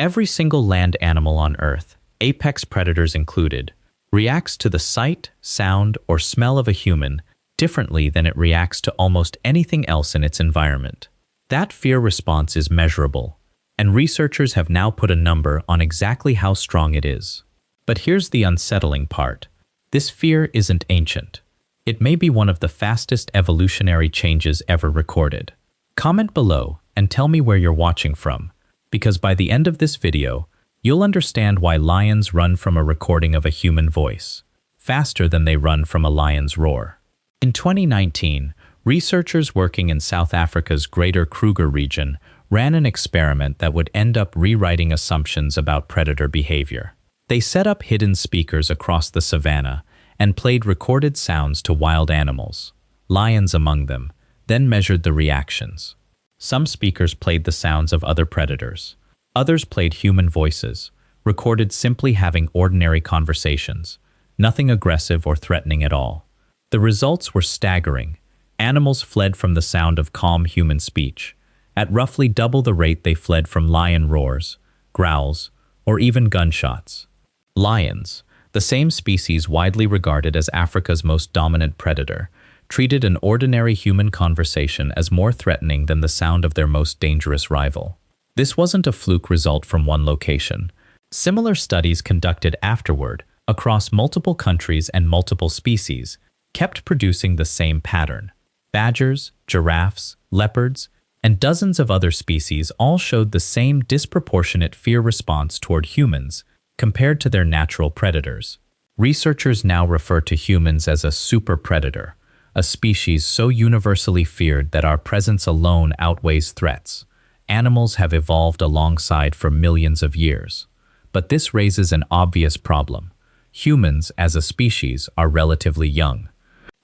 Every single land animal on Earth, apex predators included, reacts to the sight, sound, or smell of a human differently than it reacts to almost anything else in its environment. That fear response is measurable, and researchers have now put a number on exactly how strong it is. But here's the unsettling part. This fear isn't ancient. It may be one of the fastest evolutionary changes ever recorded. Comment below and tell me where you're watching from, because by the end of this video, you'll understand why lions run from a recording of a human voice, faster than they run from a lion's roar. In 2019, researchers working in South Africa's Greater Kruger region ran an experiment that would end up rewriting assumptions about predator behavior. They set up hidden speakers across the savanna and played recorded sounds to wild animals, lions among them, then measured the reactions. Some speakers played the sounds of other predators. Others played human voices, recorded simply having ordinary conversations, nothing aggressive or threatening at all. The results were staggering. Animals fled from the sound of calm human speech, at roughly double the rate they fled from lion roars, growls, or even gunshots. Lions, the same species widely regarded as Africa's most dominant predator, treated an ordinary human conversation as more threatening than the sound of their most dangerous rival. This wasn't a fluke result from one location. Similar studies conducted afterward, across multiple countries and multiple species, kept producing the same pattern. Badgers, giraffes, leopards, and dozens of other species all showed the same disproportionate fear response toward humans compared to their natural predators. Researchers now refer to humans as a super predator, a species so universally feared that our presence alone outweighs threats. Animals have evolved alongside for millions of years. But this raises an obvious problem. Humans, as a species, are relatively young.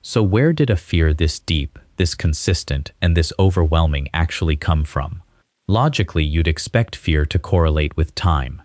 So where did a fear this deep, this consistent, and this overwhelming actually come from? Logically, you'd expect fear to correlate with time.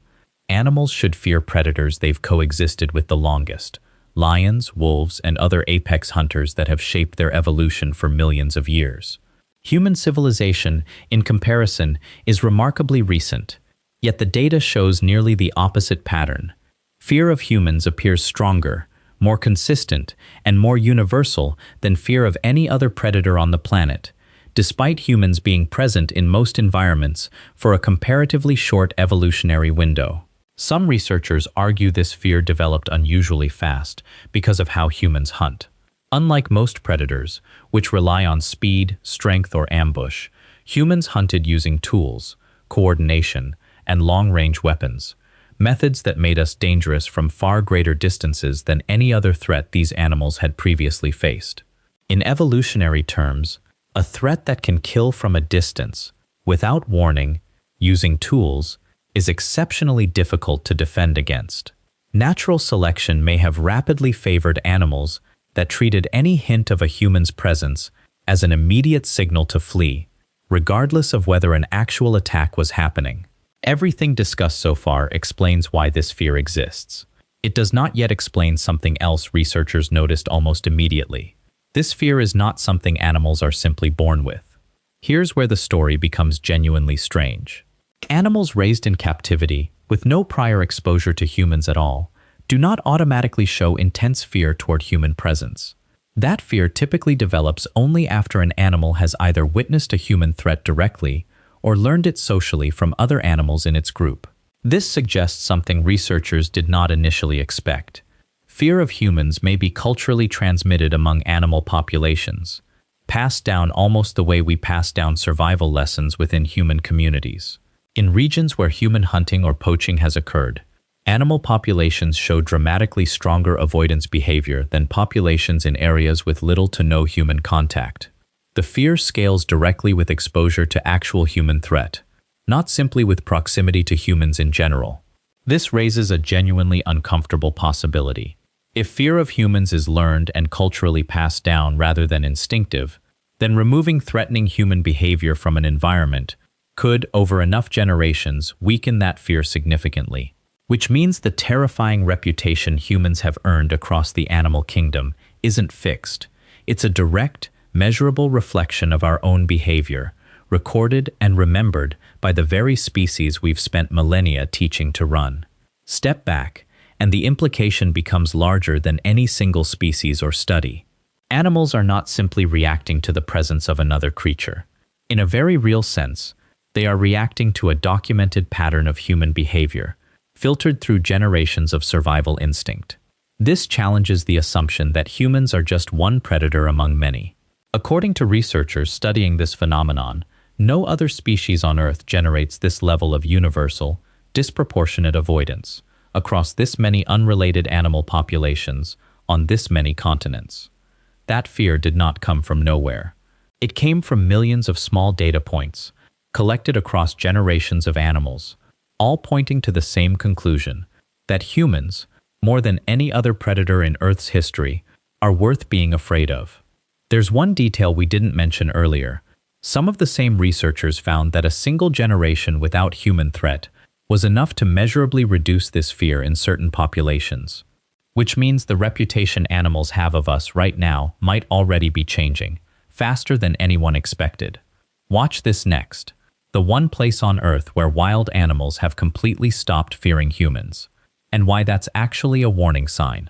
Animals should fear predators they've coexisted with the longest: lions, wolves, and other apex hunters that have shaped their evolution for millions of years. Human civilization, in comparison, is remarkably recent, yet the data shows nearly the opposite pattern. Fear of humans appears stronger, more consistent, and more universal than fear of any other predator on the planet, despite humans being present in most environments for a comparatively short evolutionary window. Some researchers argue this fear developed unusually fast because of how humans hunt. Unlike most predators, which rely on speed, strength, or ambush, humans hunted using tools, coordination, and long-range weapons, methods that made us dangerous from far greater distances than any other threat these animals had previously faced. In evolutionary terms, a threat that can kill from a distance, without warning, using tools, is exceptionally difficult to defend against. Natural selection may have rapidly favored animals that treated any hint of a human's presence as an immediate signal to flee, regardless of whether an actual attack was happening. Everything discussed so far explains why this fear exists. It does not yet explain something else researchers noticed almost immediately. This fear is not something animals are simply born with. Here's where the story becomes genuinely strange. Animals raised in captivity, with no prior exposure to humans at all, do not automatically show intense fear toward human presence. That fear typically develops only after an animal has either witnessed a human threat directly or learned it socially from other animals in its group. This suggests something researchers did not initially expect. Fear of humans may be culturally transmitted among animal populations, passed down almost the way we pass down survival lessons within human communities. In regions where human hunting or poaching has occurred, animal populations show dramatically stronger avoidance behavior than populations in areas with little to no human contact. The fear scales directly with exposure to actual human threat, not simply with proximity to humans in general. This raises a genuinely uncomfortable possibility. If fear of humans is learned and culturally passed down rather than instinctive, then removing threatening human behavior from an environment could, over enough generations, weaken that fear significantly. Which means the terrifying reputation humans have earned across the animal kingdom isn't fixed. It's a direct, measurable reflection of our own behavior, recorded and remembered by the very species we've spent millennia teaching to run. Step back, and the implication becomes larger than any single species or study. Animals are not simply reacting to the presence of another creature. In a very real sense, they are reacting to a documented pattern of human behavior, filtered through generations of survival instinct. This challenges the assumption that humans are just one predator among many. According to researchers studying this phenomenon, no other species on Earth generates this level of universal, disproportionate avoidance across this many unrelated animal populations on this many continents. That fear did not come from nowhere. It came from millions of small data points, collected across generations of animals, all pointing to the same conclusion, that humans, more than any other predator in Earth's history, are worth being afraid of. There's one detail we didn't mention earlier. Some of the same researchers found that a single generation without human threat was enough to measurably reduce this fear in certain populations, which means the reputation animals have of us right now might already be changing, faster than anyone expected. Watch this next. The one place on Earth where wild animals have completely stopped fearing humans, and why that's actually a warning sign.